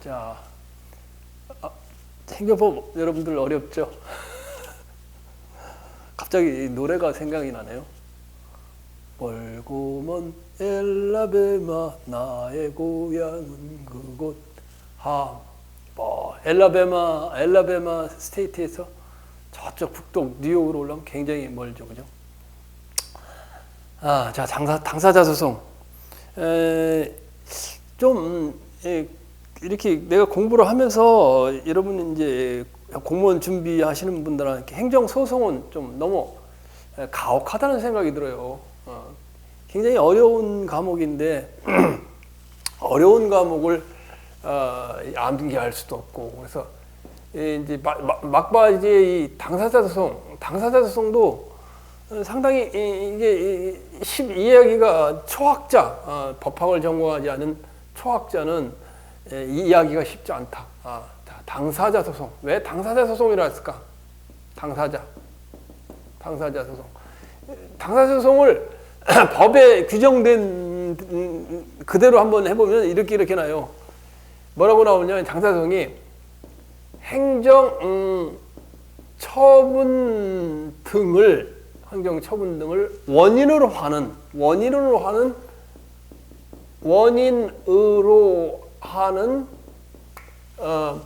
자, 행정법 여러분들 어렵죠? 갑자기 노래가 생각이 나네요. 멀고 먼 엘라베마 나의 고향은 그곳 엘라베마 스테이트에서 저쪽 북동 뉴욕으로 올라오면 굉장히 멀죠, 그죠? 자, 당사자 소송. 이렇게 내가 공부를 하면서 여러분 이제 공무원 준비하시는 분들한테 행정 소송은 좀 너무 가혹하다는 생각이 들어요. 굉장히 어려운 과목인데 어려운 과목을 암기할 수도 없고 그래서 이제 막바지에 이 당사자 소송도 상당히 이게 이해하기가 초학자, 법학을 전공하지 않은 초학자는 이해하기가 쉽지 않다. 당사자 소송. 왜 당사자 소송이라 했을까? 당사자 소송. 당사자 소송을 법에 규정된 그대로 한번 해보면 이렇게 나요. 뭐라고 나오냐면 당사자 소송이 행정처분 등을 원인으로 하는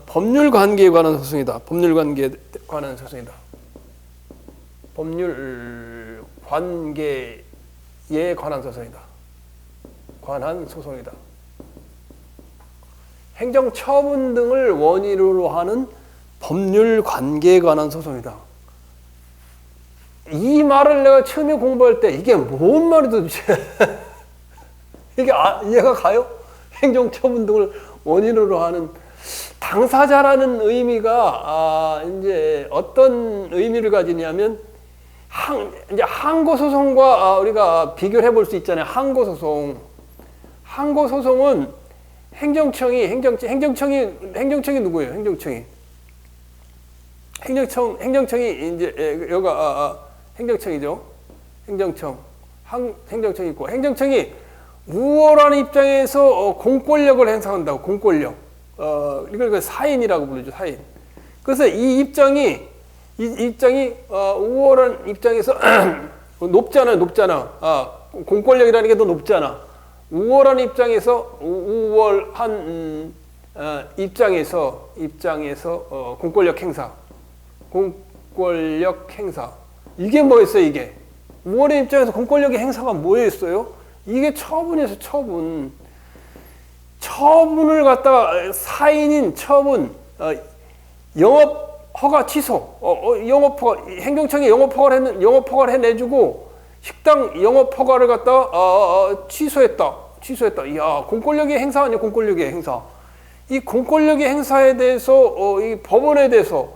법률 관계에 관한 소송이다. 법률 관계에 관한 소송이다. 행정처분 등을 원인으로 하는 법률 관계에 관한 소송이다. 이 말을 내가 처음에 공부할 때 이게 뭔 말이 도대체 이게 이해가 가요? 행정처분 등을 원인으로 하는 당사자라는 의미가 이제 어떤 의미를 가지냐면 이제 항고소송과 우리가 비교를 해볼 수 있잖아요. 항고소송은 행정청이 누구예요? 행정청이 이제 여기가 행정청이죠. 행정청이 있고 행정청이 우월한 입장에서 공권력을 행사한다고. 공권력. 이걸 사인이라고 부르죠. 사인. 그래서 이 입장이 우월한 입장에서 높잖아. 공권력이라는 게 더 높잖아. 우월한 입장에서 공권력 행사. 이게 뭐였어요, 이게? 우월의 입장에서 공권력의 행사가 뭐였어요? 이게 처분이었어요, 처분. 처분을 갖다가 사인인 처분, 영업 허가 취소, 행정청이 영업 허가를 해내주고 식당 영업 허가를 갖다가 취소했다. 이야, 공권력의 행사 아니야, 공권력의 행사. 이 공권력의 행사에 대해서 이 법원에 대해서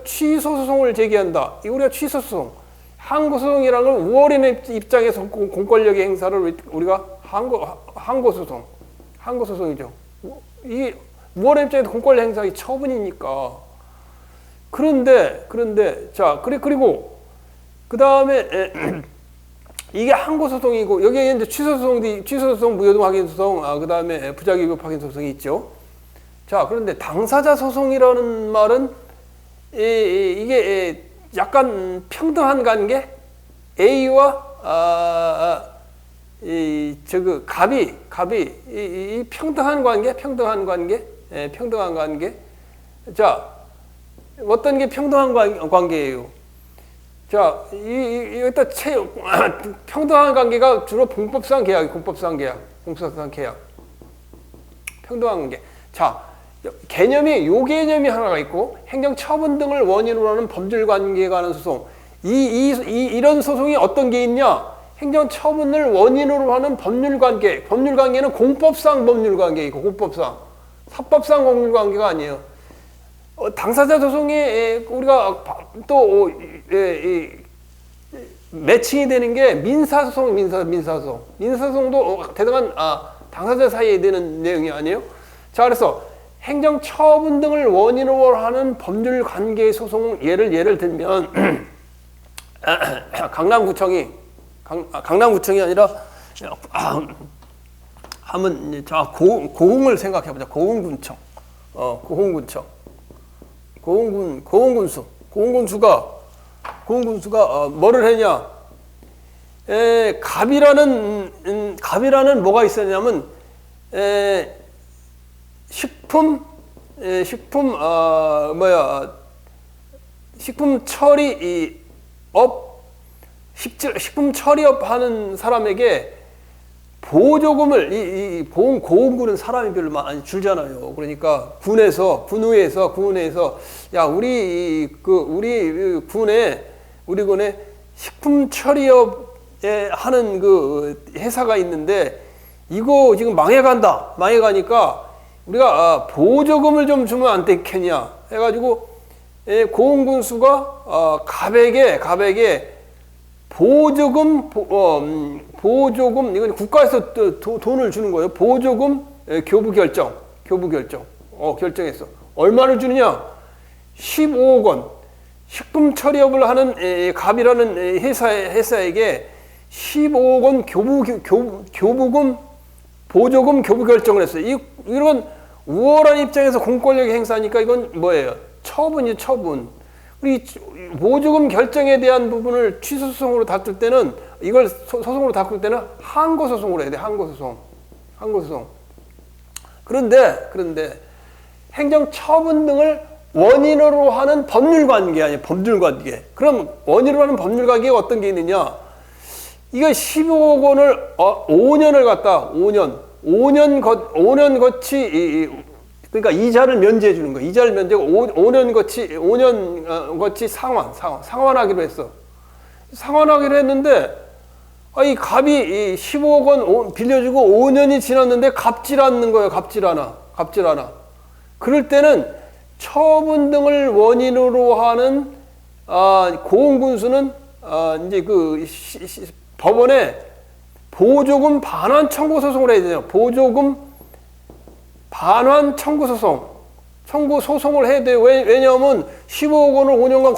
취소 소송을 제기한다. 이 우리가 취소 소송, 항고소송이라는 건 우월인의 입장에서 공권력의 행사를 우리가 항고소송이죠. 이 우월의 입장에서 공권력 행사의 처분이니까. 그런데 자 그리고 그 다음에 이게 항고소송이고 여기에 이제 취소소송, 무효동 확인소송, 그 다음에 부작위급 확인소송이 있죠. 자, 그런데 당사자 소송이라는 말은 이게 약간 평등한 관계, A와 갑이 이 평등한 관계. 자, 어떤 게 평등한 관계예요? 자, 여기다 평등한 관계가 주로 공법상 계약. 평등한 관계. 자, 요 개념이 하나가 있고, 행정처분 등을 원인으로 하는 법률 관계에 관한 소송. 이런 소송이 어떤 게 있냐? 행정처분을 원인으로 하는 법률 관계. 법률 관계는 공법상 법률 관계이고, 사법상 법률 관계가 아니에요. 당사자 소송에 우리가 또 매칭이 되는 게 민사소송. 민사소송도 대단한 당사자 사이에 되는 내용이 아니에요. 자, 그래서 행정처분 등을 원인으로 하는 법률 관계 소송 예를 들면 강남구청이 아니라 하면 이제 자 고흥을 생각해 보자. 고흥군청. 고흥군청. 고흥군수가 뭐를 했냐? 갑이라는 뭐가 있었냐면 식품 식품 처리업 하는 사람에게 보조금을 이 고흥군은 사람이 별로 많이 줄잖아요. 그러니까 군에서 야 우리 군에 식품 처리업에 하는 그 회사가 있는데 이거 지금 망해가니까 우리가 보조금을 좀 주면 안 되겠냐 해가지고 고흥군수가 갑에게 보조금 이건 국가에서 돈을 주는 거예요. 보조금 교부 결정 결정했어. 얼마를 주느냐? 15억 원. 식품 처리업을 하는 갑이라는 회사에게 15억 원 교부금 보조금 교부 결정을 했어요. 이런 우월한 입장에서 공권력의 행사니까 이건 뭐예요? 처분이죠, 처분. 우리 보조금 결정에 대한 부분을 취소소송으로 다툴 때는 이걸 소송으로 다툴 때는 항고소송으로 해야 돼. 항고소송. 그런데 행정처분 등을 원인으로 하는 법률관계 아니에요. 법률관계. 그럼 원인으로 하는 법률관계가 어떤 게 있느냐? 이거 15억 원을 5년을 갖다 5년 거치 그러니까 이자를 면제해 주는 거예요. 이자를 면제하고 5년 거치 상환하기로 했어. 상환하기로 했는데 이 갑이 15억 원 빌려주고 5년이 지났는데 갚질 않는 거예요. 갚질 않아. 그럴 때는 처분 등을 원인으로 하는 고흥군수는 이제 법원에 보조금 반환 청구 소송을 해야 되죠. 보조금 반환 청구 소송을 해야 돼요. 왜냐하면 15억 원을 5년간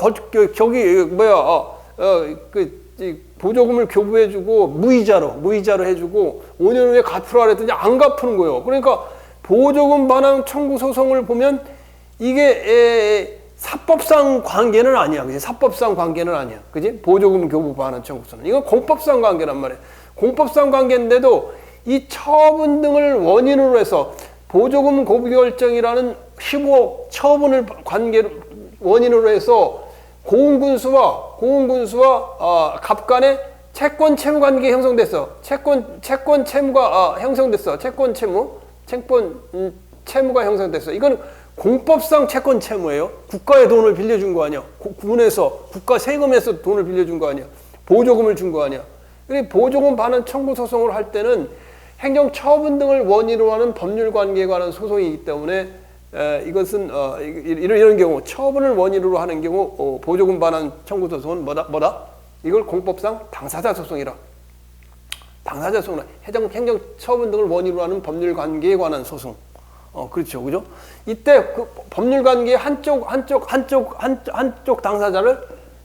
보조금을 교부해주고 무이자로 해주고 5년 후에 갚으라 그랬더니 안 갚는 거예요. 그러니까 보조금 반환 청구 소송을 보면 이게 사법상 관계는 아니야. 그지? 사법상 관계는 아니야. 그지? 보조금 교부 반환 청구서는. 이건 공법상 관계란 말이야. 공법상 관계인데도 이 처분 등을 원인으로 해서 보조금 고부 결정이라는 15억 처분을 원인으로 해서 고흥군수와 갑 간에 채권 채무 관계 형성됐어. 채권 채무가 형성됐어. 채권 채무가 형성됐어. 이건 공법상 채권 채무예요. 국가의 돈을 빌려준 거 아니야. 군에서 국가 세금에서 돈을 빌려준 거 아니야. 보조금을 준 거 아니야. 보조금 반환 청구 소송을 할 때는 행정 처분 등을 원인으로 하는 법률 관계에 관한 소송이기 때문에 이것은 이런 경우 처분을 원인으로 하는 경우 보조금 반환 청구 소송은 뭐다? 이걸 공법상 당사자 소송이라. 당사자 소송이라. 행정 처분 등을 원인으로 하는 법률 관계에 관한 소송. 그렇죠, 그죠? 이때 그 법률 관계 한쪽 당사자를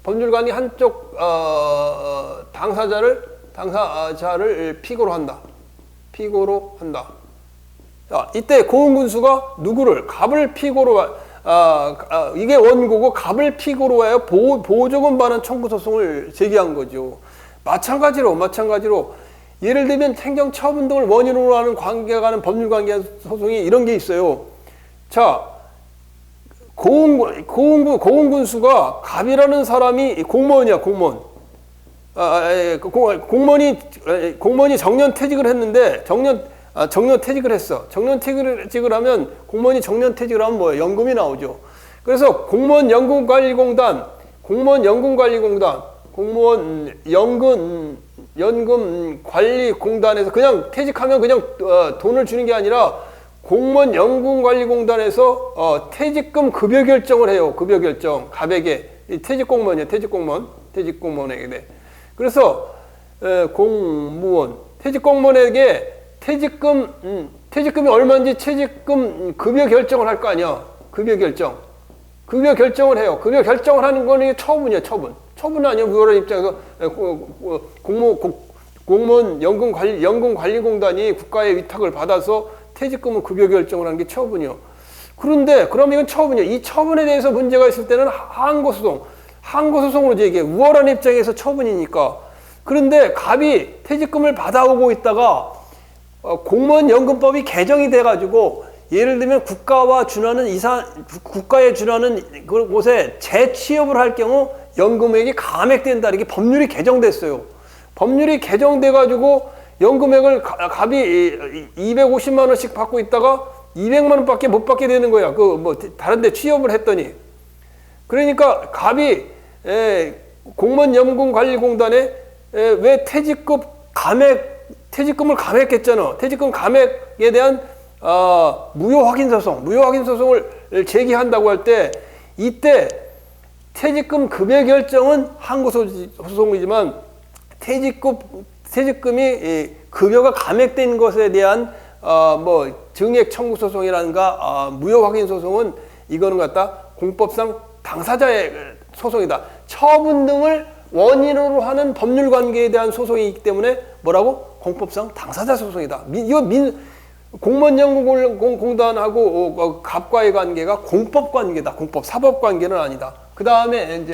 법률 관계 한쪽 당사자를 피고로 한다. 자, 이때 고흥군수가 누구를 갑을 피고로 이게 원고고 갑을 피고로 해야 보조금 반환 청구 소송을 제기한 거죠. 마찬가지로 예를 들면 행정 처분 등을 원인으로 하는 관계가 가는 법률 관계 소송이 이런 게 있어요. 자, 고흥군수가 갑이라는 사람이 공무원이야, 공무원. 공무원이 정년퇴직을 했는데 정년퇴직을 했어. 정년퇴직을 하면 공무원이 정년퇴직을 하면 뭐예요? 연금이 나오죠. 그래서 공무원 연금관리공단에서 그냥 퇴직하면 그냥 돈을 주는 게 아니라 공무원 연금관리공단에서 퇴직금 급여 결정을 해요. 급여 결정. 갑에게 퇴직공무원이에요. 퇴직공무원에게. 네. 그래서 퇴직공무원에게 퇴직금이 얼마인지 퇴직금 급여 결정을 할 거 아니야. 급여 결정을 해요. 급여 결정을 하는 거는 처분이야, 처분. 처분은 아니야. 그거를 입장에서 공무원 연금관리공단이 국가의 위탁을 받아서 퇴직금을 급여 결정을 하는 게 처분이요. 그런데 그럼 이건 처분이요. 이 처분에 대해서 문제가 있을 때는 항고소송으로 제기해. 우월한 입장에서 처분이니까. 그런데 갑이 퇴직금을 받아오고 있다가 공무원연금법이 개정이 돼가지고 예를 들면 국가에 준하는 곳에 재취업을 할 경우 연금액이 감액된다. 이렇게 법률이 개정됐어요. 법률이 개정돼가지고 연금액을 갑이 250만 원씩 받고 있다가 200만 원밖에 못 받게 되는 거야. 다른데 취업을 했더니. 그러니까 갑이 공무원연금관리공단에 왜 퇴직금을 감액했잖아. 퇴직금 감액에 대한 무효확인소송을 제기한다고 할 때 이때 퇴직금 급여 결정은 항고소송이지만 퇴직금이 급여가 감액된 것에 대한 증액 청구 소송이라든가 무효 확인 소송은 이거는 공법상 당사자의 소송이다. 처분 등을 원인으로 하는 법률 관계에 대한 소송이기 때문에 뭐라고? 공법상 당사자 소송이다. 공무원연금공단하고 갑과의 관계가 공법 관계다. 공법 사법 관계는 아니다. 그다음에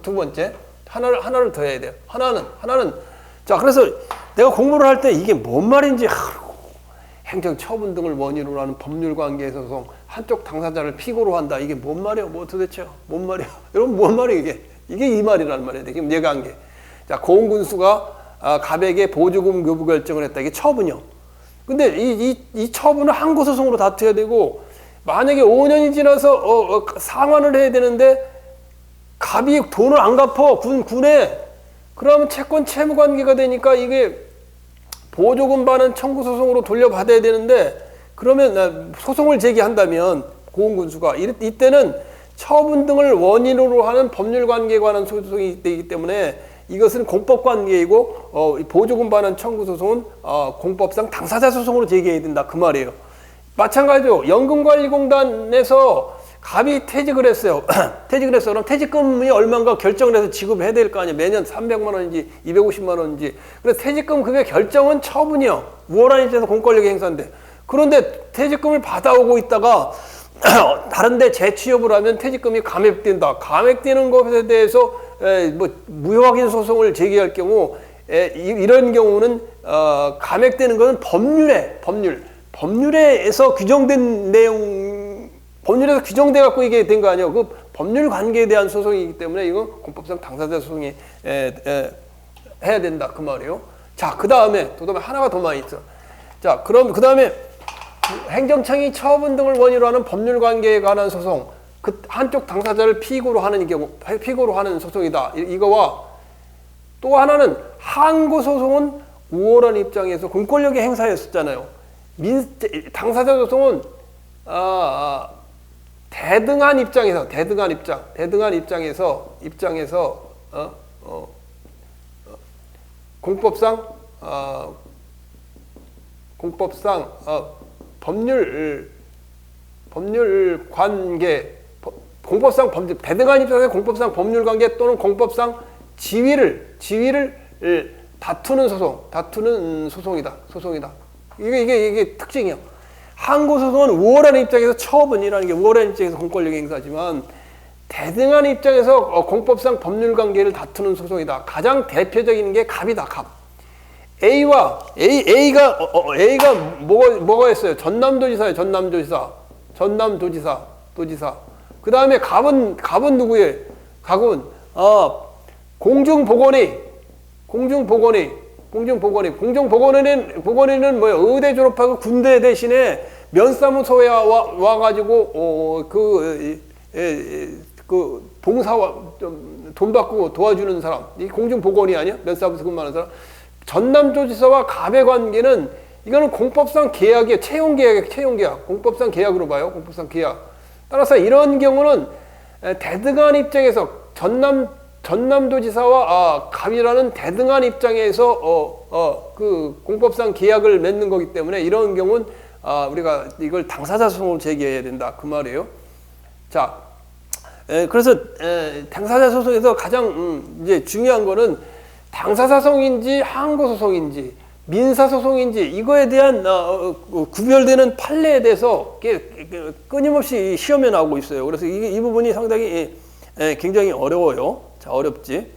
두 번째 하나를 더 해야 돼요. 하나는 자, 그래서 내가 공부를 할 때 이게 뭔 말인지 행정처분 등을 원인으로 하는 법률관계 소송, 한쪽 당사자를 피고로 한다. 이게 뭔 말이야? 도대체 뭔 말이야? 여러분 뭔 말이야 이게? 이게 이 말이란 말이야. 지금 얘가 한 게. 자, 고은군수가 갑에게 보조금 교부 결정을 했다. 이게 처분이요. 근데 이 처분을 항고소송으로 다투어야 되고, 만약에 5년이 지나서 상환을 해야 되는데 갑이 돈을 안 갚아 군에, 그러면 채권 채무 관계가 되니까 이게 보조금 반환 청구 소송으로 돌려받아야 되는데, 그러면 소송을 제기한다면 고은군수가 이때는 처분 등을 원인으로 하는 법률 관계에 관한 소송이 되기 때문에 이것은 공법 관계이고 보조금 반환 청구 소송은 공법상 당사자 소송으로 제기해야 된다 그 말이에요. 마찬가지로 연금관리공단에서 갑이 퇴직을 했어요. 그럼 퇴직금이 얼마인가 결정을 해서 지급을 해야 될 거 아니에요. 매년 300만 원인지 250만 원인지. 그래서 퇴직금 급여 결정은 처분이요. 우월한 입장에서 공권력의 행사인데. 그런데 퇴직금을 받아오고 있다가 다른 데 재취업을 하면 퇴직금이 감액된다. 감액되는 것에 대해서 무효확인 소송을 제기할 경우 이런 경우는 감액되는 것은 법률에서 규정된 내용, 법률에서 규정돼 갖고 이게 된 거 아니에요. 그 법률 관계에 대한 소송이기 때문에 이건 공법상 당사자 소송이 해야 된다 그 말이에요. 자, 그다음에 하나가 더 많이 있어. 자, 그럼 그다음에 행정청이 처분 등을 원인으로 하는 법률 관계에 관한 소송, 그 한쪽 당사자를 피고로 하는 경우, 피고로 하는 소송이다. 이거와 또 하나는 항고 소송은 우월한 입장에서 공권력의 행사였었잖아요. 당사자 소송은 대등한 입장에서 공법상 법률 관계, 대등한 입장에서 공법상 법률 관계 또는 공법상 지위를 다투는 소송이다. 이게 특징이에요. 항고 소송은 우월한 입장에서 처분이라는 게 우월한 입장에서 공권력의 행사지만, 대등한 입장에서 공법상 법률 관계를 다투는 소송이다. 가장 대표적인 게 갑이다. 갑. A가 뭐가 했어요? 전남도지사예요. 전남도지사. 그 다음에 갑은 누구예요? 갑은 공중보건의는 뭐예요? 의대 졸업하고 군대 대신에 면사무소에 와가지고 봉사와 돈 받고 도와주는 사람. 이 공중보건이 아니야? 면사무소 근무하는 사람. 전남도지사와 갑의 관계는 이거는 공법상 계약이에요. 채용계약. 공법상 계약으로 봐요. 공법상 계약. 따라서 이런 경우는 대등한 입장에서 전남도지사와 갑이라는 대등한 입장에서 그 공법상 계약을 맺는 거기 때문에 이런 경우는 우리가 이걸 당사자 소송으로 제기해야 된다 그 말이에요. 자, 그래서 당사자 소송에서 가장 이제 중요한 거는 당사자 소송인지 항고 소송인지 민사 소송인지 이거에 대한 구별되는 판례에 대해서 끊임없이 시험에 나오고 있어요. 그래서 이 부분이 상당히 굉장히 어려워요. 자, 어렵지.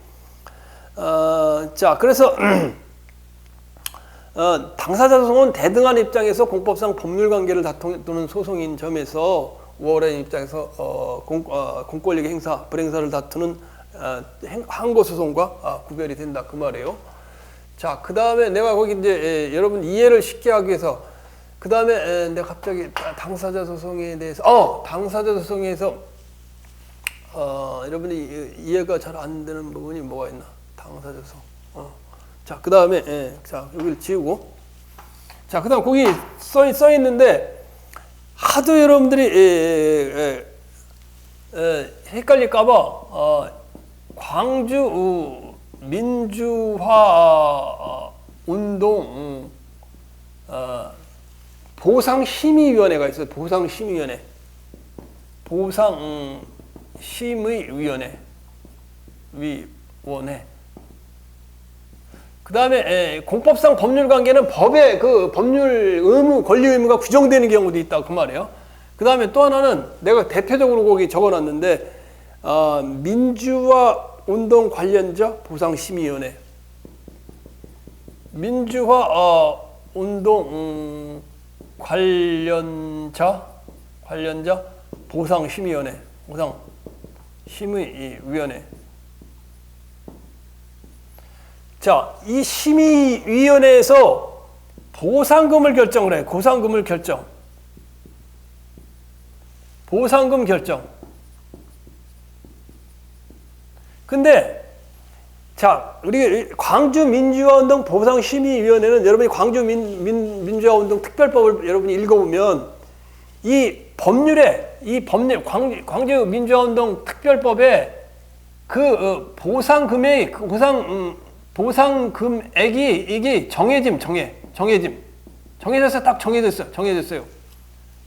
자, 그래서 당사자 소송은 대등한 입장에서 공법상 법률 관계를 다투는 소송인 점에서 우월한 입장에서 공권력의 행사, 불행사를 다투는 항고 소송과 구별이 된다 그 말이에요. 자, 그 다음에 내가 거기 이제 여러분 이해를 쉽게 하기 위해서 그 다음에 내가 갑자기 당사자 소송에 대해서 당사자 소송에서 여러분이 이해가 잘 안 되는 부분이 뭐가 있나? 당사자 소송. 자, 그 다음에 자, 여기를 지우고 자, 그 다음 거기 써 있는데 하도 여러분들이 헷갈릴까봐 광주 민주화 운동 보상심의위원회가 있어요. 보상심의위원회. 보상심의위원회. 그 다음에 공법상 법률관계는 법의 그 법률 의무, 권리 의무가 규정되는 경우도 있다 그 말이에요. 그 다음에 또 하나는 내가 대표적으로 거기 적어놨는데 민주화 운동 관련자 보상심의위원회. 민주화 운동 관련자 보상심의위원회. 보상심의위원회. 자, 이 심의위원회에서 보상금을 결정을 해. 보상금 결정. 근데 자, 우리 광주 민주화운동 보상심의위원회는 여러분이 광주 민주화운동 특별법을 여러분이 읽어보면 이 법률 광주 민주화운동 특별법에 그 보상금액이 이게 정해졌어. 딱 정해졌어요.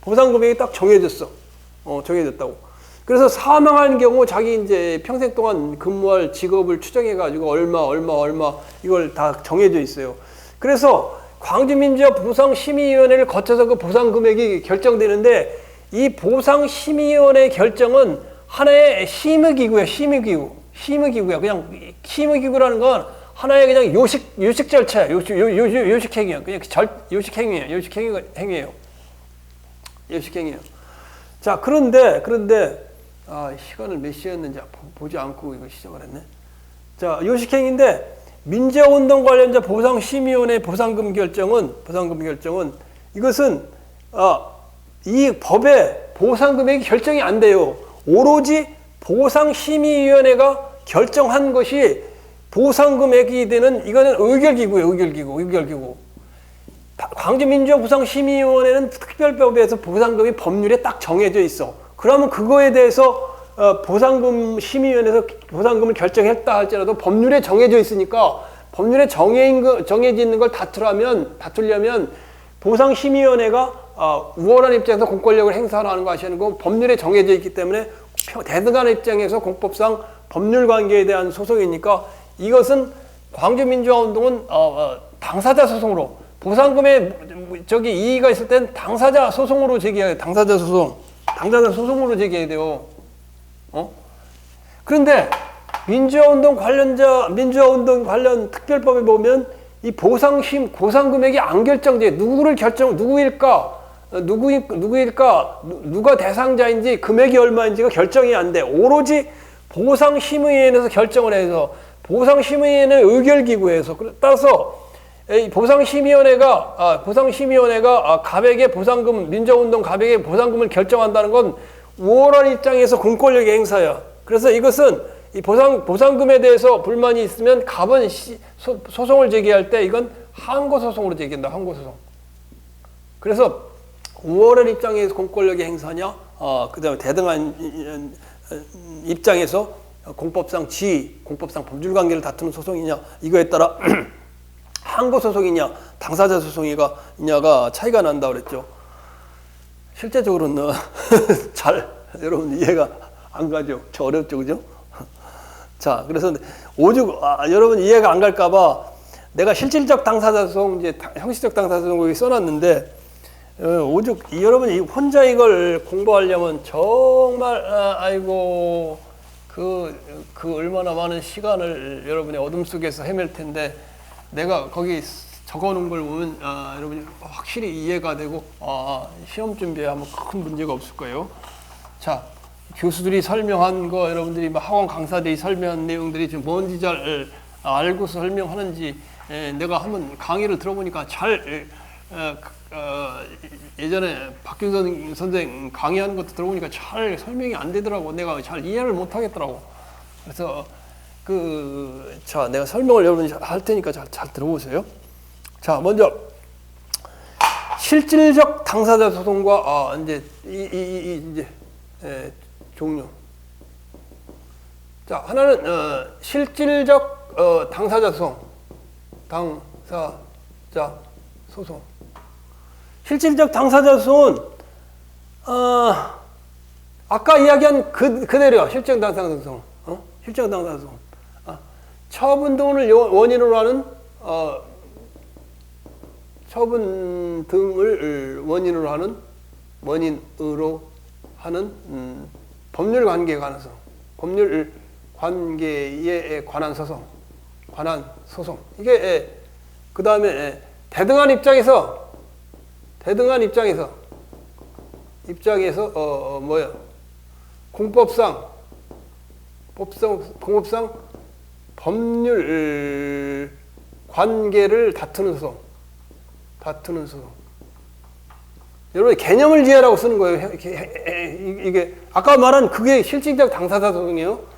보상금액이 딱 정해졌다고. 그래서 사망한 경우 자기 이제 평생 동안 근무할 직업을 추정해가지고 얼마 이걸 다 정해져 있어요. 그래서 광주민주화 보상심의위원회를 거쳐서 그 보상금액이 결정되는데 이 보상심의위원회 결정은 하나의 심의기구야. 그냥 심의기구라는 건 하나의 그냥 요식 절차야. 요식행위야. 그냥 요식행위예요. 자, 그런데 시간을 몇 시였는지 보지 않고 이거 시작을 했네. 자, 요식행위인데 민주화운동 관련자 보상심의위원회 보상금 결정은 이것은 이 법에 보상금액이 결정이 안 돼요. 오로지 보상심의위원회가 결정한 것이 보상금액이 되는 이거는 의결기구. 광주민주화 보상심의위원회는 특별법에서 보상금이 법률에 딱 정해져 있어. 그러면 그거에 대해서 보상금 심의위원회에서 보상금을 결정했다 할지라도 법률에 정해져 있으니까 법률에 정해져 있는 걸 다투려면 보상심의위원회가 우월한 입장에서 공권력을 행사하는 거 아시는 거 법률에 정해져 있기 때문에 대등한 입장에서 공법상 법률관계에 대한 소송이니까 이것은 광주민주화운동은 당사자 소송으로 보상금에 이의가 있을 땐 당사자 소송으로 제기해야 돼요. 당사자 소송으로 제기해야 돼요. 그런데 민주화운동 관련 특별법에 보면 이 보상금액이 안 결정돼. 누구일까? 누가 대상자인지 금액이 얼마인지가 결정이 안 돼. 오로지 보상심의위원회에서 결정을 해서 보상심의위원회 의결기구에서 따라서 보상심의위원회가 갑액의 보상금, 민주화운동 갑액의 보상금을 결정한다는 건 우월한 입장에서 공권력의 행사야. 그래서 이것은 이 보상금에 대해서 불만이 있으면 갑은 소송을 제기할 때 이건 항고소송으로 제기한다. 항고소송. 그래서 우월한 입장에서 공권력의 행사냐, 그 다음에 대등한 입장에서 공법상 법률관계를 다투는 소송이냐, 이거에 따라 항고소송이냐, 당사자 소송이냐가 차이가 난다 그랬죠. 실제적으로는 잘 여러분 이해가 안 가죠. 저 어렵죠, 그죠? 자, 그래서 오죽 여러분 이해가 안 갈까봐 내가 실질적 당사자 소송, 이제 형식적 당사자 소송 여기 써놨는데 오죽 여러분이 혼자 이걸 공부하려면 정말 아이고 그 얼마나 많은 시간을 여러분의 어둠 속에서 헤맬 텐데 내가 거기 적어놓은 걸 보면 여러분이 확실히 이해가 되고 시험 준비에 하면 큰 문제가 없을 거예요. 자, 교수들이 설명한 거 여러분들이 학원 강사들이 설명한 내용들이 지금 뭔지 잘 알고서 설명하는지 내가 한번 강의를 들어보니까 잘 예전에 박균선 선생 강의하는 것도 들어보니까 잘 설명이 안 되더라고. 내가 잘 이해를 못 하겠더라고. 그래서 자, 내가 설명을 여러분이 할 테니까 잘 들어보세요. 자, 먼저 실질적 당사자 소송과 이제 이제 종류. 자, 하나는 실질적 당사자 소송. 당사자 소송. 실질적 당사자 소송은 아까 이야기한 그대로야. 실질적 당사자 소송. 실질적 당사자 소송. 처분 등을 원인으로 하는 처분 등을 원인으로 하는 법률 관계에 관한 소송. 법률 관계에 관한 소송. 이게 그 다음에 대등한 입장에서 뭐야? 공법상 법률 관계를 다투는 소송. 여러분 개념을 이해하라고 쓰는 거예요. 이게 아까 말한 그게 실질적 당사자 소송이에요.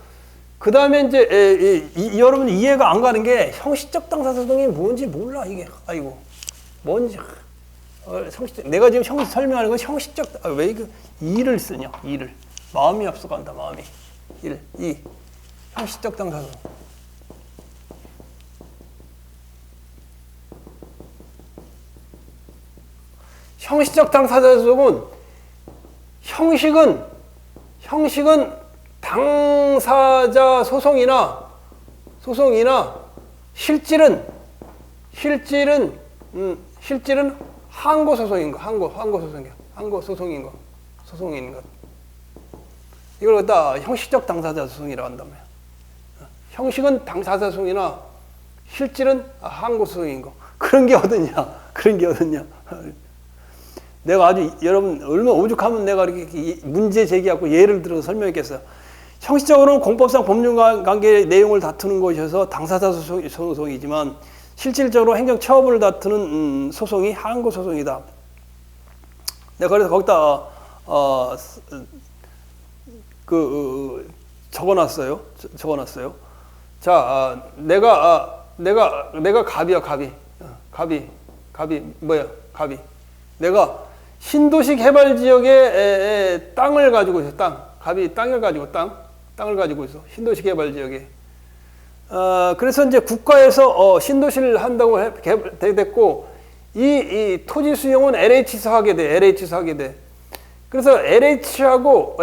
그 다음에 이제 여러분 이해가 안 가는 게 형식적 당사자 소송이 뭔지 몰라 이게. 아이고 뭔지. 내가 지금 설명하는 건 형식적. 왜 이거 이를 쓰냐? 이를 마음이 앞서간다. 마음이 이 형식적 당사자 소송. 형식적 당사자 소송은 형식은 당사자 소송이나 실질은 항고 소송인 거. 소송인 것. 이걸 갖다 형식적 당사자 소송이라고 한단 말이야. 형식은 당사자 소송이나 실질은 항고 소송인 거. 그런 게 어딨냐? 내가 아주 여러분 얼마나 오죽하면 내가 이렇게 문제 제기하고 예를 들어서 설명했겠어요. 형식적으로는 공법상 법률관계의 내용을 다투는 것이어서 당사자 소송이지만 실질적으로 행정처분을 다투는 소송이 항고 소송이다. 내가 그래서 거기다 적어놨어요. 자, 내가 갑이야. 갑이 뭐야? 내가 신도시 개발 지역에 땅을 가지고 있어. 갑이 땅을 가지고 있어. 신도시 개발 지역에. 그래서 이제 국가에서 신도시를 한다고 됐고 이 토지 수용은 LH에서 하게 돼. 그래서 LH하고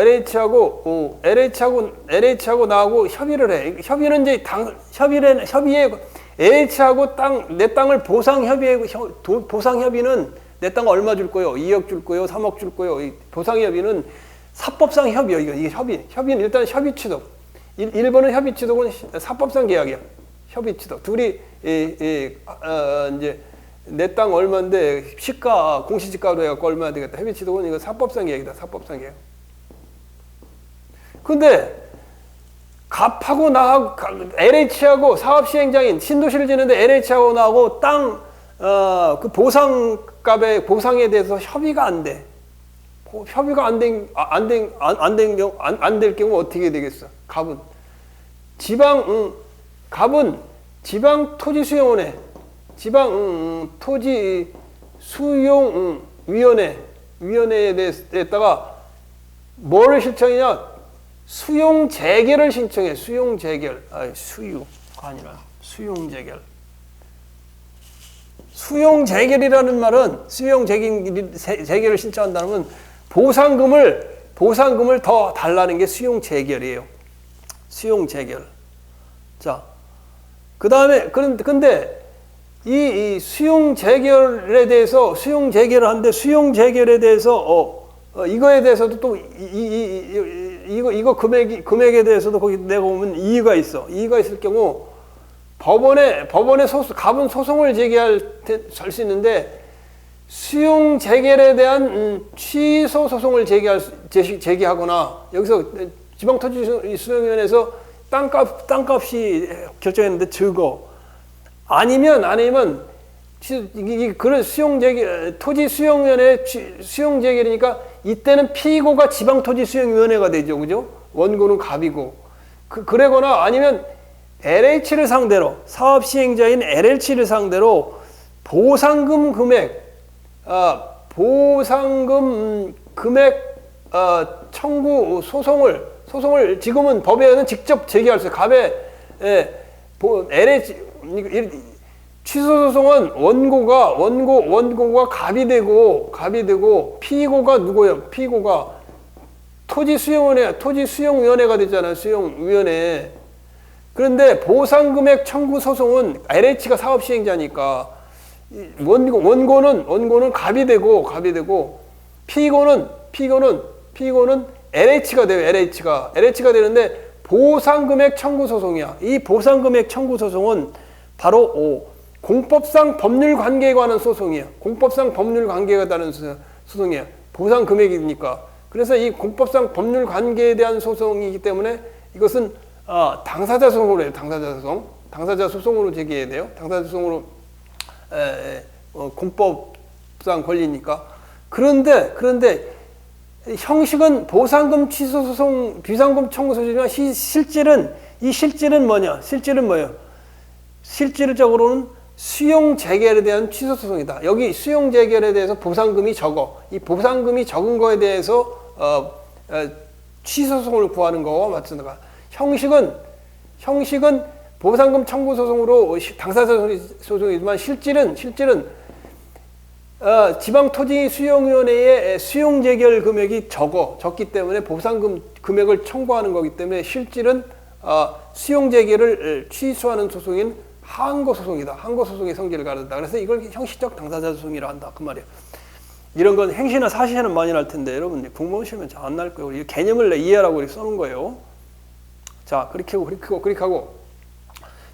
나하고 협의를 해. 협의는 이제 협의에 LH하고 내 땅을 보상 협의는 내 땅 얼마 줄 거요? 2억 줄 거요? 3억 줄 거요? 이 보상 협의는 사법상 협의요. 이게 협의는 일단 협의 취득. 1번은 협의 취득은 사법상 계약이야. 협의 취득. 둘이 이제 내 땅 얼마인데 시가 공시지가로 해갖고 얼마 되겠다. 협의 취득은 이거 사법상 계약이다. 사법상 계약. 근데 갑하고 나하고 LH하고 사업 시행장인 신도시를 짓는데 LH하고 나하고 땅 그 보상에 대해서 협의가 안 돼. 협의가 안 될 경우 어떻게 되겠어? 갑은 지방 토지 수용원에 토지 수용 위원회에 대해서다가 뭐를 신청이냐? 수용 재결을 신청해. 수용 재결. 수유가 아니라 수용 재결. 수용 재결이라는 말은 수용 재결을 신청한다는 건 보상금을 더 달라는 게 수용 재결이에요. 수용 재결. 자, 그 다음에 근데 이 수용 재결에 대해서 수용 재결을 하는데 수용 재결에 대해서 이거에 대해서도 또 이거 금액에 대해서도 거기 내가 보면 이의가 있어. 이의가 있을 경우 법원에 가분 소송을 제기할 수 있는데 수용 재결에 대한 취소 소송을 제기하거나 여기서 지방토지수용위원회에서 땅값이 결정했는데 적어. 아니면 그런 토지 수용위원회 수용 재결이니까 이때는 피고가 지방토지수용위원회가 되죠, 그죠? 원고는 갑이고 그러거나 아니면 LH를 상대로 사업 시행자인 LH를 상대로 보상금 금액 청구 소송을 지금은 법에 의해서는 직접 제기할 수 있어요. 갑에 LH 취소 소송은 원고가 갑이 되고 피고가 누구예요? 피고가 토지수용위원회가 되잖아요. 수용위원회. 그런데 보상금액 청구 소송은 LH가 사업 시행자니까 원고는 갑이 되고 피고는 LH가 돼요. LH가 되는데 보상금액 청구 소송이야. 이 보상금액 청구 소송은 바로 공법상 법률 관계에 관한 소송이에요. 공법상 법률 관계가 다른 소송이에요. 보상 금액이니까. 그래서 이 공법상 법률 관계에 대한 소송이기 때문에 이것은 당사자 소송으로 해요. 당사자 소송으로 제기해야 돼요. 당사자 소송으로 공법상 권리니까. 그런데 형식은 보상금 취소 소송, 비상금 청구 소송이지만 실질은 뭐냐? 실질적으로는 수용 재결에 대한 취소 소송이다. 여기 수용 재결에 대해서 보상금이 적어. 이 보상금이 적은 거에 대해서 취소 소송을 구하는 거와 마찬가지다. 형식은 보상금 청구 소송으로 당사자 소송이지만 실질은 지방토지수용위원회의 수용 재결 금액이 적기 때문에 보상금 금액을 청구하는 거기 때문에 실질은 수용 재결을 취소하는 소송인 항고 소송이다. 항고 소송의 성질을 가른다. 그래서 이걸 형식적 당사자 소송이라 한다. 그 말이에요. 이런 건 행시나 사시에는 많이 날 텐데 여러분 공무원 시험에 잘 안 날 거예요. 이 개념을 이해하라고 이렇게 써놓은 거예요. 자, 그렇게 하고.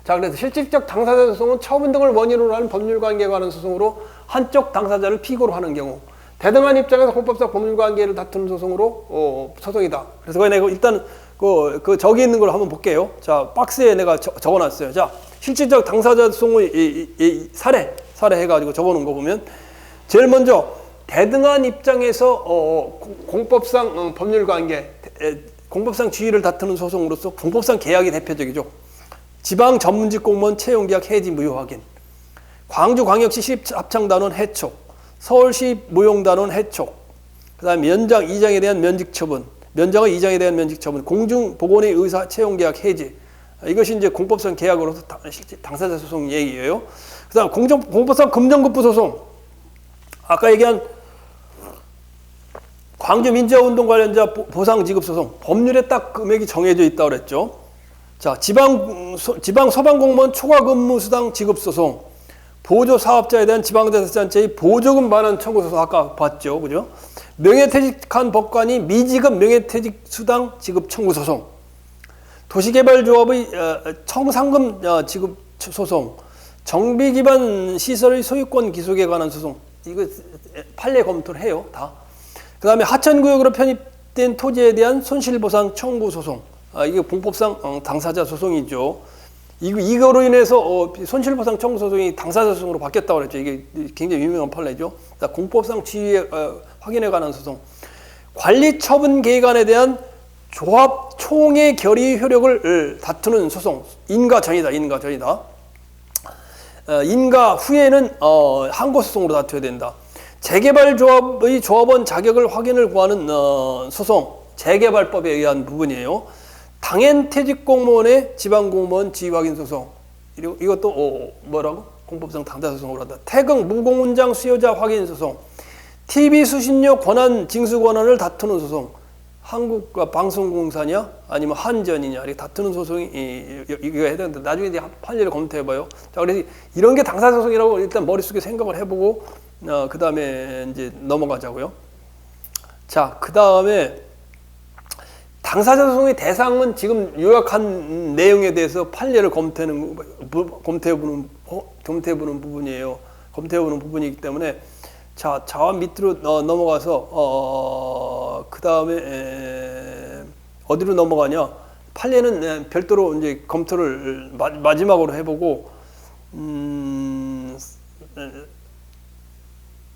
자, 그래서 실질적 당사자 소송은 처분 등을 원인으로 하는 법률관계에 관한 소송으로 한쪽 당사자를 피고로 하는 경우 대등한 입장에서 헌법상 법률관계를 다투는 소송으로 소송이다. 그래서 내가 일단 저기 있는 걸 한번 볼게요. 자, 박스에 내가 적어놨어요. 자, 실질적 당사자 소송의 사례 해가지고 적어놓은 거 보면 제일 먼저 대등한 입장에서 공법상 법률관계, 공법상 지위를 다투는 소송으로서 공법상 계약이 대표적이죠. 지방 전문직 공무원 채용계약 해지 무효 확인, 광주광역시 시립합창단원 해촉, 서울시 무용단원 해촉, 그 다음에 면장, 이장에 대한 면직 처분, 면장과 이장에 대한 면직 처분, 공중보건의 의사 채용계약 해지. 이것이 이제 공법상 계약으로서 당사자 소송 얘기예요. 그 다음 공법상 금전급부 소송. 아까 얘기한 광주 민주화운동 관련자 보상 지급 소송. 법률에 딱 금액이 정해져 있다고 그랬죠. 자, 지방 소방공무원 초과 근무 수당 지급 소송. 보조 사업자에 대한 지방자치단체의 보조금 반환 청구 소송 아까 봤죠, 그죠? 명예퇴직한 법관이 미지급 명예퇴직 수당 지급 청구 소송. 도시개발조합의 청산금 지급 소송. 정비 기반 시설의 소유권 기속에 관한 소송. 이거 판례 검토를 해요, 다. 그 다음에 하천구역으로 편입된 토지에 대한 손실보상 청구 소송. 이게 공법상 당사자 소송이죠. 이거로 인해서 손실보상 청구 소송이 당사자 소송으로 바뀌었다고 그랬죠. 이게 굉장히 유명한 판례죠. 공법상 지위 확인에 관한 소송. 관리처분 계획안에 대한 조합 총회 결의 효력을 다투는 소송. 인가전이다. 인가 후에는 항고 소송으로 다투어야 된다. 재개발조합의 조합원 자격을 확인을 구하는 소송. 재개발법에 의한 부분이에요. 당연퇴직 공무원의 지방공무원 지위 확인 소송. 이것도 뭐라고? 공법상 당사자 소송으로 한다. 태극 무공훈장 수요자 확인 소송. TV 수신료 권한 징수 권한을 다투는 소송. 한국과 방송공사냐 아니면 한전이냐 이렇게 다투는 소송이 이거 해야 되는데 나중에 이제 판례를 검토해봐요. 자, 그래서 이런 게 당사자소송이라고 일단 머릿속에 생각을 해보고 그 다음에 이제 넘어가자고요. 자, 그 다음에 당사자소송의 대상은 지금 요약한 내용에 대해서 판례를 검토해보는 부분이에요. 검토해보는 부분이기 때문에 자, 자원 밑으로 넘어가서 그 다음에 어디로 넘어가냐? 판례는 별도로 이제 검토를 마지막으로 해보고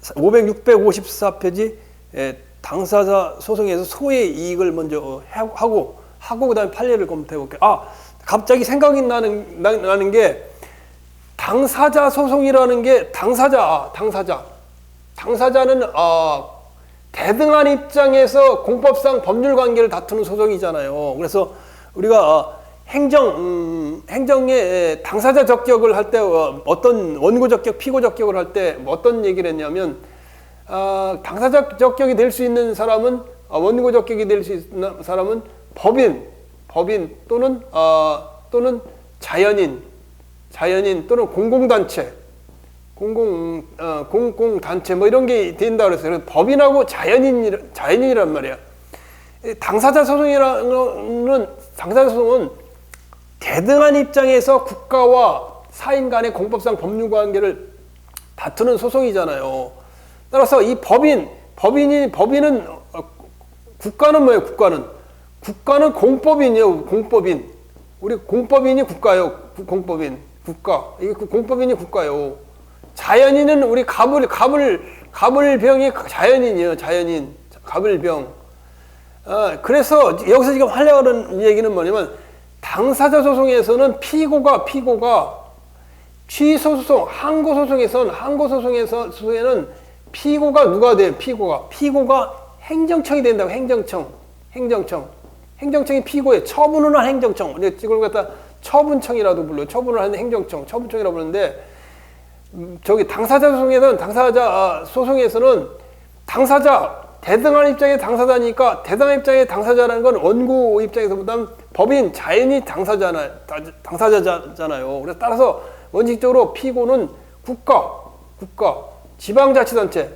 654페이지 당사자 소송에서 소의 이익을 먼저 하고 그다음에 판례를 검토해 볼게요. 갑자기 생각이 나는 게 당사자 소송이라는 게 당사자는 대등한 입장에서 공법상 법률 관계를 다투는 소송이잖아요. 그래서 우리가 행정의 당사자 적격을 할 때 어떤 원고 적격, 피고 적격을 할 때 어떤 얘기를 했냐면 당사자 적격이 될 수 있는 사람은 원고 적격이 될 수 있는 사람은 법인 또는 자연인 또는 공공단체 공공단체 뭐 이런 게 된다 그랬어요. 그래서 법인하고 자연인이란 말이야. 당사자 소송은 대등한 입장에서 국가와 사인 간의 공법상 법률 관계를 다투는 소송이잖아요. 따라서 이 법인은 국가는 뭐예요? 국가는 공법인이에요. 공법인. 우리 공법인이 국가요. 공법인. 국가. 이게 공법인이 국가요. 자연인은 우리 가불병이 자연인이에요. 자연인. 가불병. 그래서 여기서 지금 하려고 하는 얘기는 뭐냐면 당사자 소송에서는 피고가 취소소송, 항고소송에는 피고가 누가 돼요? 피고가 행정청이 된다고. 행정청이 피고예요. 처분을 한 행정청. 이걸 갖다 처분청이라도 불러요. 처분을 하는 처분청이라고 부르는데 저기 당사자 소송에서는 대등한 입장의 당사자니까 대등한 입장의 당사자라는 건 원고 입장에서보다는 법인, 자연이 당사자잖아요. 그래서 따라서 원칙적으로 피고는 국가, 지방자치단체.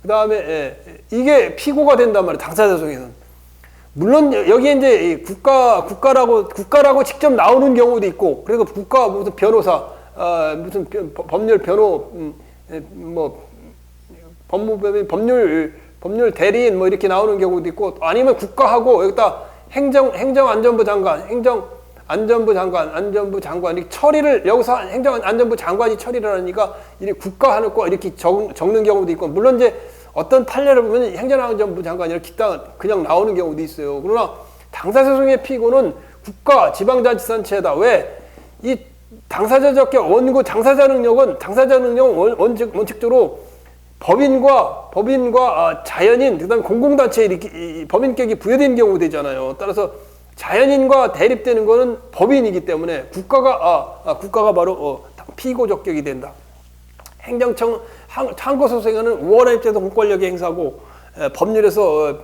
그 다음에 이게 피고가 된단 말이에요. 당사자 소송에서는. 물론 여기에 이제 국가라고 직접 나오는 경우도 있고, 그리고 국가 무슨 변호사, 무슨 법률 변호, 법률 대리인 뭐 이렇게 나오는 경우도 있고, 아니면 국가하고 여기다 행정안전부 장관 이렇게 처리를 여기서 행정안전부 장관이 처리를 하니까 이렇게 국가 하는 거 이렇게 적는 경우도 있고, 물론 이제 어떤 판례를 보면 행정안전부 장관이 이렇게 그냥 나오는 경우도 있어요. 그러나 당사자소송의 피고는 국가, 지방자치단체다. 왜? 이 당사자 적격 원고 당사자 능력은 원칙적으로 법인과 자연인, 그다음에 공공단체에 이렇게 법인격이 부여된 경우 되잖아요. 따라서 자연인과 대립되는 거는 법인이기 때문에 국가가 바로 피고 적격이 된다. 행정청 항고소송에는 우월한 입장에서 공권력의 행사고, 법률에서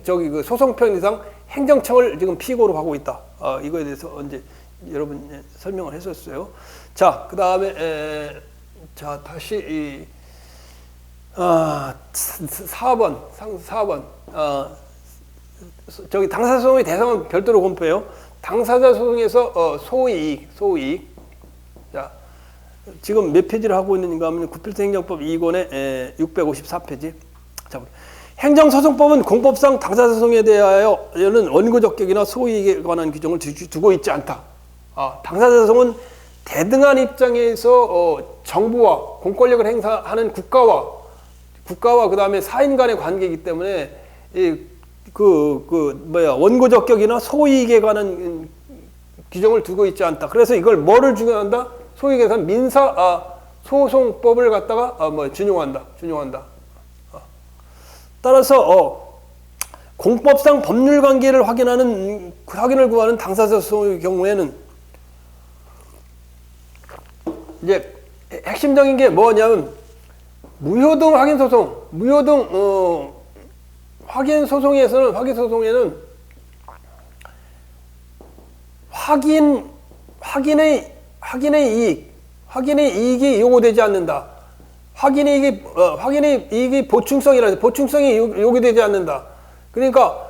그 소송편의상 행정청을 지금 피고로 하고 있다. 이거에 대해서 언제 여러분 설명을 했었어요. 자, 그 다음에 자 다시 4번 저기 당사자 소송의 대상은 별도로 검토해요. 당사자 소송에서 소이익. 자, 지금 몇 페이지를 하고 있는가 하면 구필수 행정법 2권의 654페이지. 자, 행정소송법은 공법상 당사자 소송에 대하여는 원고 적격이나 소이익에 관한 규정을 두고 있지 않다. 당사자 소송은 대등한 입장에서 정부와 공권력을 행사하는 국가와 그다음에 사인 간의 관계이기 때문에 원고 적격이나 소이익에 관한 규정을 두고 있지 않다. 그래서 이걸 뭐를 준용한다? 소이익에서 민사 소송법을 갖다가 준용한다. 따라서 공법상 법률 관계를 확인을 구하는 당사자 소송의 경우에는 이제 핵심적인 게 뭐냐면 무효등 확인 소송, 무효등 확인 소송에는 확인의 이익이 요구되지 않는다. 확인의 이익이 보충성이 요구되지 않는다. 그러니까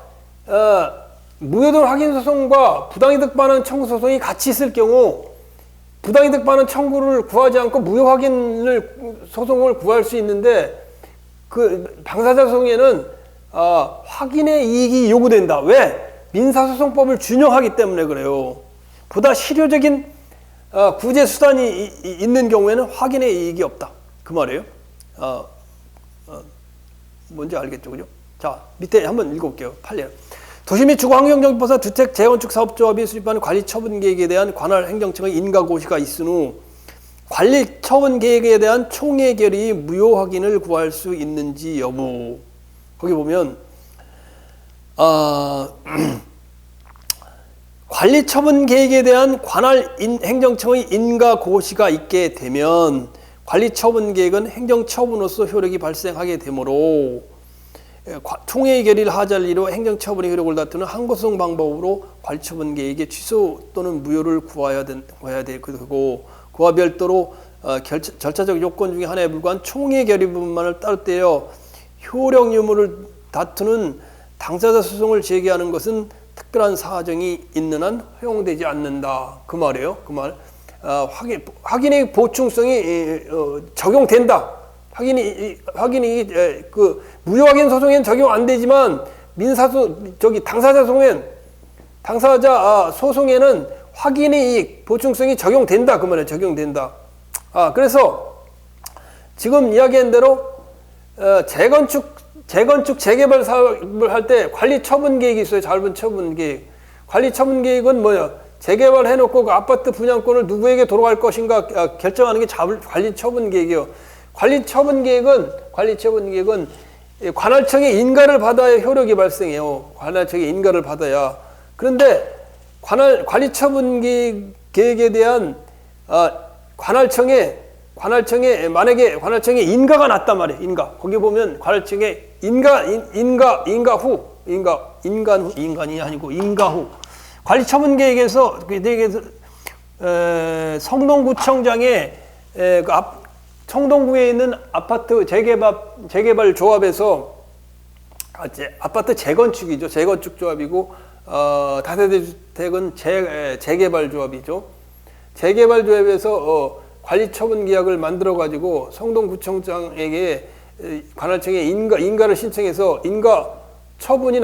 무효등 확인 소송과 부당이득 반환 청구 소송이 같이 있을 경우 부당이득 반환 청구를 구하지 않고 무효 소송을 구할 수 있는데 그 당사자 소송에는 확인의 이익이 요구된다. 왜? 민사소송법을 준용하기 때문에 그래요. 보다 실효적인 구제 수단이 있는 경우에는 확인의 이익이 없다. 그 말이에요. 뭔지 알겠죠, 그죠? 자, 밑에 한번 읽어볼게요. 8년. 도시 및 주거환경정비법상 주택 재건축 사업조합이 수립하는 관리처분계획에 대한 관할 행정청의 인가고시가 있은 후 관리처분계획에 대한 총회 결의 무효 확인을 구할 수 있는지 여부. 거기 보면 관리처분계획에 대한 관할 행정청의 인가고시가 있게 되면 관리처분계획은 행정처분으로서 효력이 발생하게 되므로 총회의 결의를 하자리로 행정처분의 효력을 다투는 항고소송 방법으로 관리처분계획의 취소 또는 무효를 구해야 되고 그와 별도로 절차적 요건 중에 하나에 불과한 총회 결의 부분만을 따로 떼어 효력 유무를 다투는 당사자 소송을 제기하는 것은 특별한 사정이 있는 한 허용되지 않는다. 그 말이에요. 그 말. 확인의 보충성이 적용된다. 확인이 그 무효 확인 소송엔 적용 안 되지만 당사자 소송에는 확인의 이익 보충성이 적용된다. 그 말이에요. 적용된다. 그래서 지금 이야기한 대로 재건축 재개발 사업을 할 때 관리처분 계획이 있어요. 잘본 처분 계획. 관리처분 계획은 뭐야? 재개발 해놓고 그 아파트 분양권을 누구에게 돌아갈 것인가 결정하는 게 관리처분 계획이요. 관리처분 계획은 관할청의 인가를 받아야 효력이 발생해요. 관할청의 인가를 받아야. 그런데 관리처분 계획에 대한 관할청에 만약에 인가가 났단 말이에요. 인가. 거기 보면 관할청에 인가 후 관리처분 계획에서 성동구청장의 성동구에 있는 아파트 재개발 조합에서 아파트 재건축이죠. 재건축 조합이고 다세대 주택은 재개발 조합이죠. 재개발 조합에서 관리처분 계약을 만들어 가지고 성동구청장에게 관할청에 인가를 신청해서 인가처분이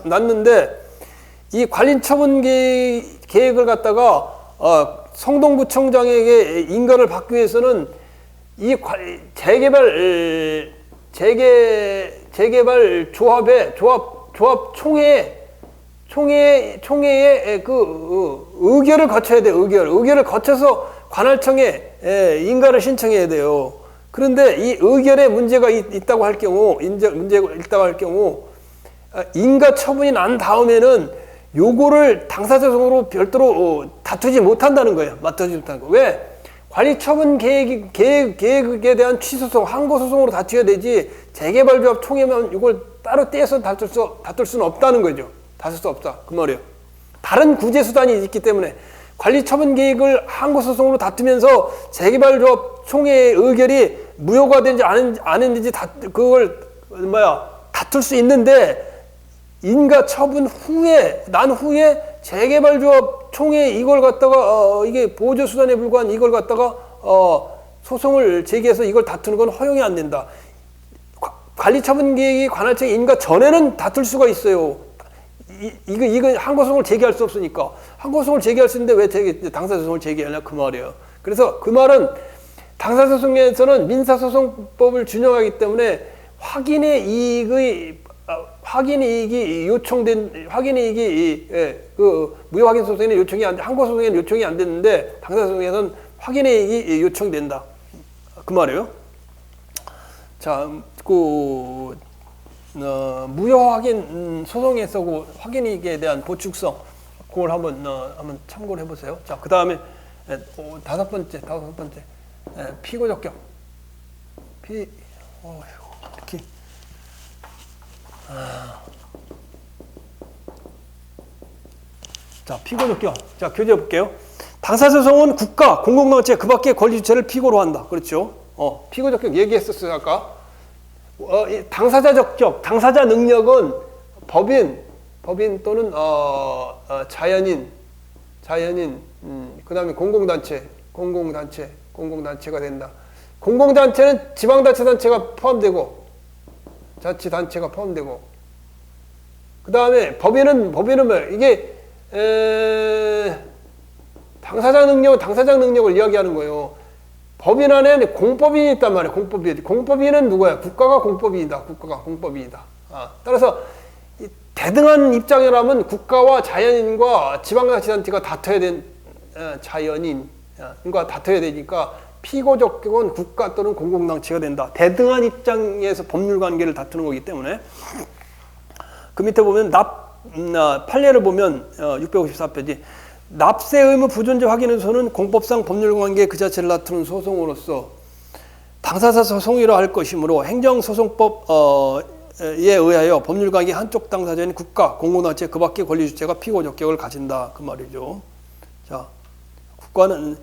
났는데 이 관리처분 계획을 갖다가 성동구청장에게 인가를 받기 위해서는 이 재개발 조합의 조합 총회의 그 의결을 거쳐야 돼. 의결을 거쳐서 관할청에 인가를 신청해야 돼요. 그런데 이 의결에 문제가 있다고 할 경우 인가 처분이 난 다음에는 요거를 당사자소송으로 별도로 다투지 못한다는 거예요. 왜? 관리처분 계획에 대한 취소소송, 항고소송으로 다투어야 되지 재개발조합 총회면 이걸 따로 떼서 다툴 수는 없다는 거죠. 다툴 수 없다. 그 말이에요. 다른 구제수단이 있기 때문에 관리처분 계획을 항고소송으로 다투면서 재개발조합 총회의 의결이 무효가 되는지 안 했는지 그걸 다툴 수 있는데 인가 처분 후에 재개발조합 총회 이걸 갖다가 이게 보조수단에 불과한 이걸 갖다가 소송을 제기해서 이걸 다투는 건 허용이 안 된다. 관리처분 계획이 관할청 인가 전에는 다툴 수가 있어요. 이거 항고소송을 제기할 수 없으니까. 항고소송을 제기할 수 있는데 왜 당사소송을 제기하냐 그 말이에요. 그래서 그 말은 당사소송에서는 민사소송법을 준용하기 때문에 확인의 이익이 그 무효 확인 소송에는 요청이 안 돼. 항고소송에는 요청이 안 됐는데 당사소송에서는 확인의 이익이 요청된다. 그 말이에요. 자, 무효 확인 소송에서 그 확인 이익에 대한 보충성 그걸 한번 참고를 해보세요. 자, 그 다음에 다섯 번째 피고적격. 이렇게. 자, 피고적격. 자, 교재 볼게요. 당사자성은 국가, 공공단체, 그 밖의 권리주체를 피고로 한다. 그렇죠? 피고적격 얘기했었어요, 아까. 당사자 적격, 당사자 능력은 법인 또는 자연인, 그 다음에 공공단체가 된다. 공공단체는 지방자치단체가 포함되고, 자치단체가 포함되고, 그 다음에 법인은 뭐야? 이게, 당사자 능력을 이야기하는 거예요. 법인 안에 공법인이 있단 말이에요. 공법인은 누구야? 국가가 공법인이다. 따라서 대등한 입장이라면 국가와 자연인과 지방자치단체가 다퉈야 된 자연인과 다퉈야 되니까 피고적격은 국가 또는 공공단체가 된다. 대등한 입장에서 법률 관계를 다투는 거기 때문에. 그 밑에 보면 판례를 보면 654페이지 납세 의무 부존재 확인에서는 공법상 법률관계 그 자체를 다투는 소송으로서 당사자 소송이라 할 것이므로 행정소송법에 의하여 법률관계 한쪽 당사자인 국가, 공공단체 그 밖의 권리주체가 피고적격을 가진다 그 말이죠. 자, 국가는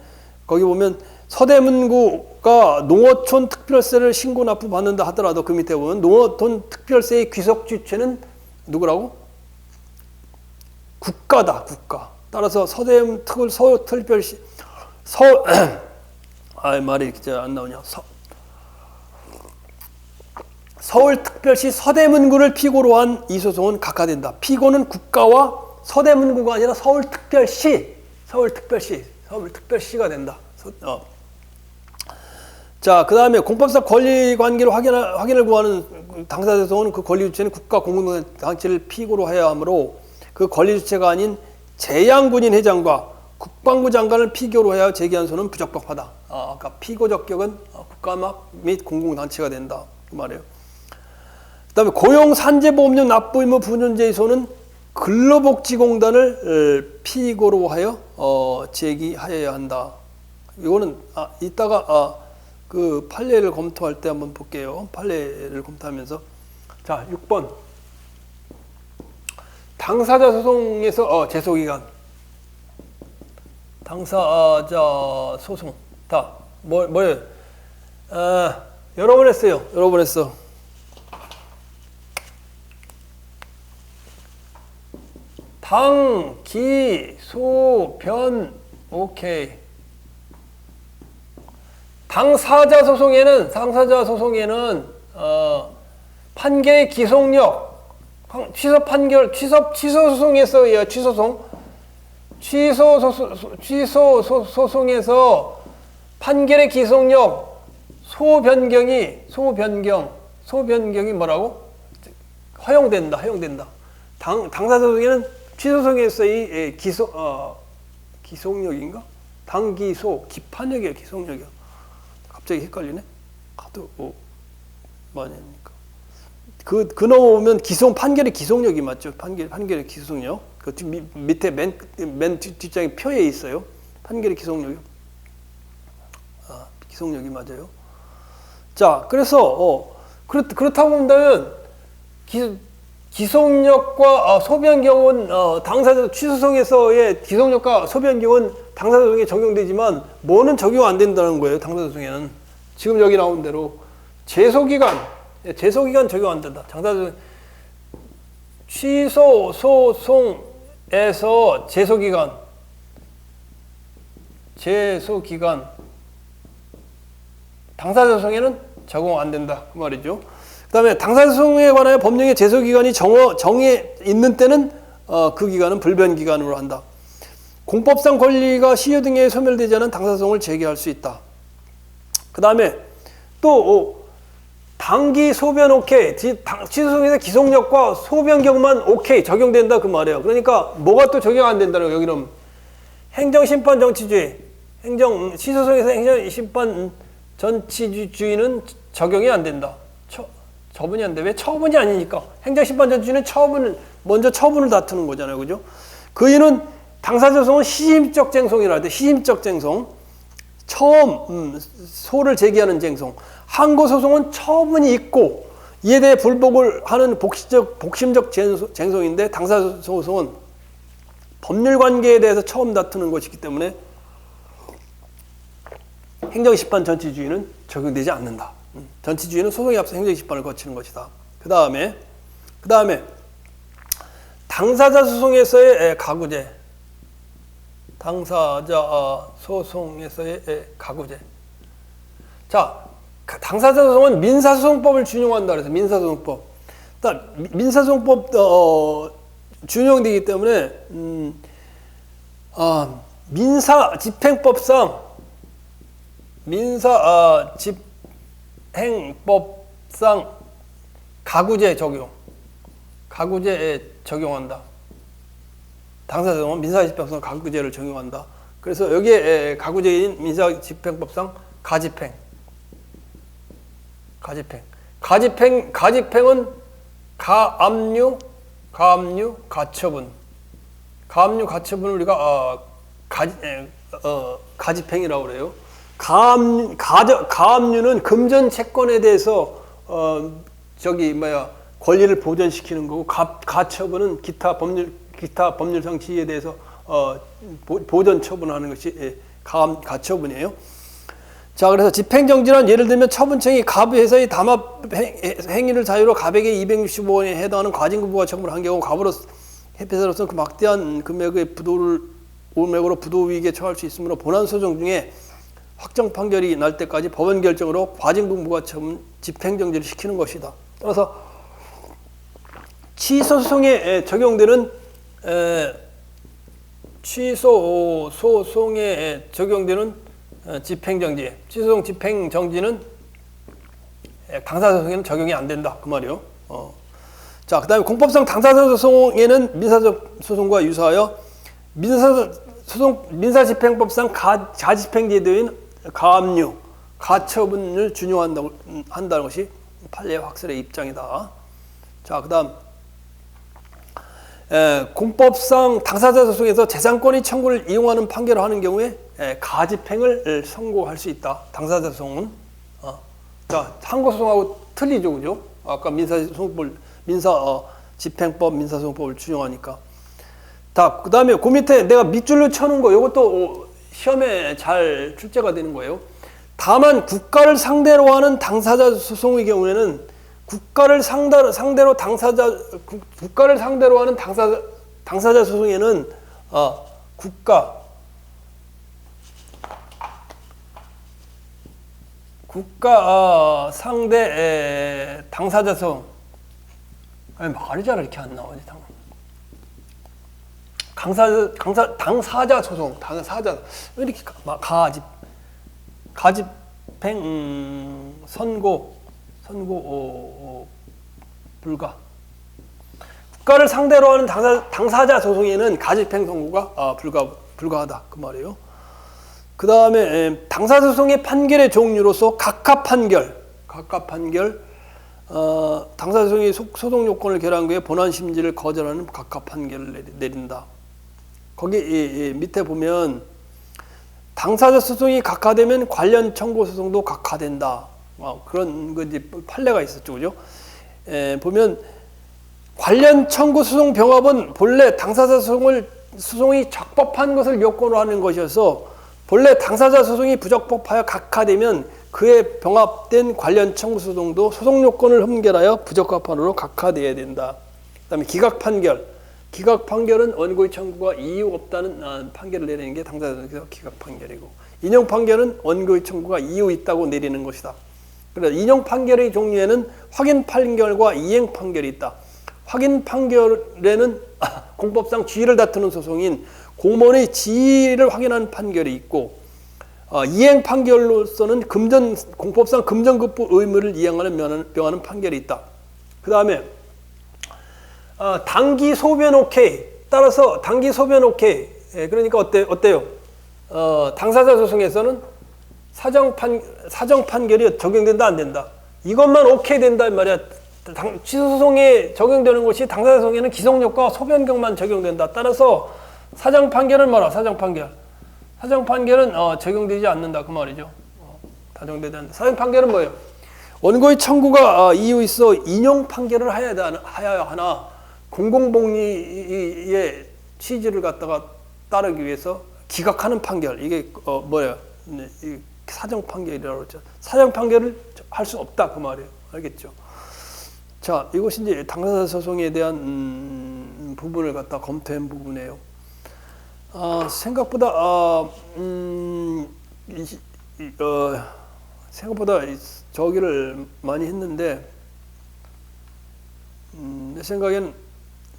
거기 보면 서대문구가 농어촌 특별세를 신고 납부받는다 하더라도 그 밑에 보면 농어촌 특별세의 귀속주체는 누구라고? 국가다, 국가. 따라서 서울특별시 말이 이렇게 안 나오냐. 서울특별시 서대문구를 피고로 한 이 소송은 각하된다. 피고는 국가와 서대문구가 아니라 서울특별시가 된다. 자, 그 다음에 공법상 권리관계를 확인을 구하는 당사자 소송은 그 권리주체는 국가 공공단체를 피고로 해야 하므로 그 권리주체가 아닌 재양군인 회장과 국방부 장관을 피고로 해야 제기한 소는 부적법하다. 아까 피고적격은 국가 및 공공단체가 된다. 그 말이에요. 그 다음에 고용산재보험료 납부 의무 부존재의 소는 근로복지공단을 피고로 하여 제기하여야 한다. 이거는 이따가 그 판례를 검토할 때 한번 볼게요. 판례를 검토하면서. 자, 6번. 당사자 소송에서 제소기간. 당사자 소송. 다 뭐예요? 여러 번 했어요. 당, 기, 소, 변, 오케이. 당사자 소송에는 판결의 기속력, 취소 소송에서요. 취소 소송에서 판결의 기속력, 소변경이 뭐라고? 허용된다. 당사자 소송에는 취소 소송에서의 기속력인가? 당기소, 기판력이야, 기속력이야. 갑자기 헷갈리네. 하도 많이 하니까. 그 넘어오면 판결의 기속력이 맞죠. 판결의 기속력. 그 밑에 맨 뒷장에 표에 있어요. 판결의 기속력이. 기속력이 맞아요. 자, 그래서 그렇다고 본다면 기속력과 소변경은 당사자 취소송에서의 기속력과 소변경은 당사자소송에 적용되지만 뭐는 적용 안 된다는 거예요. 당사자소송에는 지금 여기 나온 대로 제소기간 적용 안 된다. 당사자소송 취소 소송에서 제소기간 당사자소송에는 적용 안 된다 그 말이죠. 그다음에 당사자소송에 관하여 법령의 제소기간이 정해 있는 때는 그 기간은 불변기간으로 한다. 공법상 권리가 시효 등에 소멸되지 않은 당사소송을 제기할 수 있다. 그 다음에 또 당기 소변 오케이. 취소소송에서 기속력과 소변경만 오케이 적용된다 그 말이에요. 그러니까 뭐가 또 적용 안 된다는 거예요. 여기는 행정심판 정치주의, 취소소송에서 행정심판 정치주의는 적용이 안 된다. 처분이 안 돼. 왜? 처분이 아니니까. 행정심판 정치주의는 먼저 처분을 다투는 거잖아요. 그죠? 그 이유는 당사자소송은 시심적 쟁송이라 할 때, 시심적 쟁송. 처음 소를 제기하는 쟁송. 항고 소송은 처분이 있고 이에 대해 불복을 하는 복심적 쟁송인데 당사자 소송은 법률 관계에 대해서 처음 다투는 것이기 때문에 행정심판 전치주의는 적용되지 않는다. 전치주의는 소송에 앞서 행정심판을 거치는 것이다. 그 다음에 당사자 소송에서의 가구제. 당사자 소송에서의 가구제. 자, 당사자 소송은 민사소송법을 준용한다 그래서 민사소송법. 민사소송법 준용되기 때문에 민사집행법상 가구제 적용한다. 당사자는 민사집행법상 가구제를 적용한다. 그래서 여기에 가구제인 민사집행법상 가집행은 가압류, 가처분. 가압류, 가처분을 우리가 가집행이라고 그래요. 가압류는 금전 채권에 대해서 권리를 보전시키는 거고, 가처분은 기타 법률상 지위에 대해서 보전 처분하는 것이 가처분이에요. 자, 그래서 집행정지란 예를 들면 처분청이 가부회사의 담합 행위를 사유로 가백의 265원에 해당하는 과징금부과 처분을 한 경우 회사로서는 그 막대한 금액의 오금액으로 부도위기에 처할 수 있으므로 본안소송 중에 확정 판결이 날 때까지 법원 결정으로 과징금부과 처분 집행정지를 시키는 것이다. 따라서 취소소송에 적용되는 집행정지, 취소소송 집행정지는 당사자 소송에는 적용이 안 된다. 그 말이요. 자, 그 다음에 공법상 당사자 소송에는 민사적 소송과 유사하여 민사집행법상 가집행제도인 가압류, 가처분을 준용한다는 것이 판례 확설의 입장이다. 자, 그 다음 공법상 당사자 소송에서 재산권의 청구를 이용하는 판결을 하는 경우에 가집행을 선고할 수 있다. 당사자 소송은 자, 항고 소송하고 틀리죠, 그죠? 아까 민사집행법, 민사소송법을 준용하니까. 자, 그 다음에 그 밑에 내가 밑줄로 쳐놓은 거, 이것도 시험에 잘 출제가 되는 거예요. 다만 국가를 상대로 하는 당사자 소송의 경우에는 국가를 상대로 하는 당사자 소송에는 국가 상대 당사자 소송. 아니, 말이 잘 이렇게 안 나오지. 당사자 소송, 이렇게 가집행 선고 불가. 국가를 상대로 하는 당사자 소송에는 가집행 선고가 불가하다. 그 말이에요. 그 다음에 당사자 소송의 판결의 종류로서 각하 판결. 당사자 소송의 소송 요건을 결한 후에 본안 심지를 거절하는 각하 판결을 내린다. 거기 밑에 보면 당사자 소송이 각하되면 관련 청구 소송도 각하된다. 그런 이제 판례가 있었죠, 그죠? 보면 관련 청구 소송 병합은 본래 당사자 소송이 적법한 것을 요건으로 하는 것이어서 본래 당사자 소송이 부적법하여 각하되면 그에 병합된 관련 청구 소송도 소송 요건을 흠결하여 부적합한으로 각하되어야 된다. 그다음에 기각 판결은 원고의 청구가 이유 없다는 판결을 내리는 게 당사자에서 기각 판결이고, 인용 판결은 원고의 청구가 이유 있다고 내리는 것이다. 그래서 인용 판결의 종류에는 확인 판결과 이행 판결이 있다. 확인 판결에는 공법상 지위를 다투는 소송인 공무원의 지위를 확인하는 판결이 있고, 이행 판결로서는 공법상 금전급부 의무를 이행하는 명하는 판결이 있다. 그 다음에 단기 소변 오케이. 따라서 단기 소변 오케이. 그러니까 어때요? 당사자 소송에서는 사정 판결이 적용된다, 안 된다. 이것만 오케이 된다 이 말이야. 취소 소송에 적용되는 것이 당사자 소송에는 기성력과 소변경만 적용된다. 따라서 사정 판결은 뭐라? 사정 판결은 적용되지 않는다 그 말이죠. 사정 판결은 뭐예요? 원고의 청구가 이유 있어 인용 판결을 하여야 하나 공공복리의 취지를 갖다가 따르기 위해서 기각하는 판결 이게 이 사정 판결이라고 그러죠. 사정 판결을 할 수 없다 그 말이에요. 알겠죠? 자, 이것이 이제 당사자 소송에 대한 부분을 갖다 검토한 부분이에요. 생각보다 생각보다 저기를 많이 했는데 내 생각엔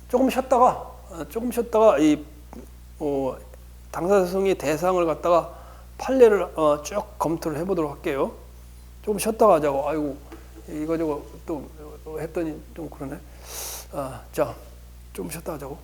조금 쉬었다가 이 당사자 소송의 대상을 갖다가 판례를 쭉 검토를 해보도록 할게요. 조금 쉬었다가 하자고. 아이고 이거저거 또 했더니 좀 그러네. 자, 좀 쉬었다 하자고.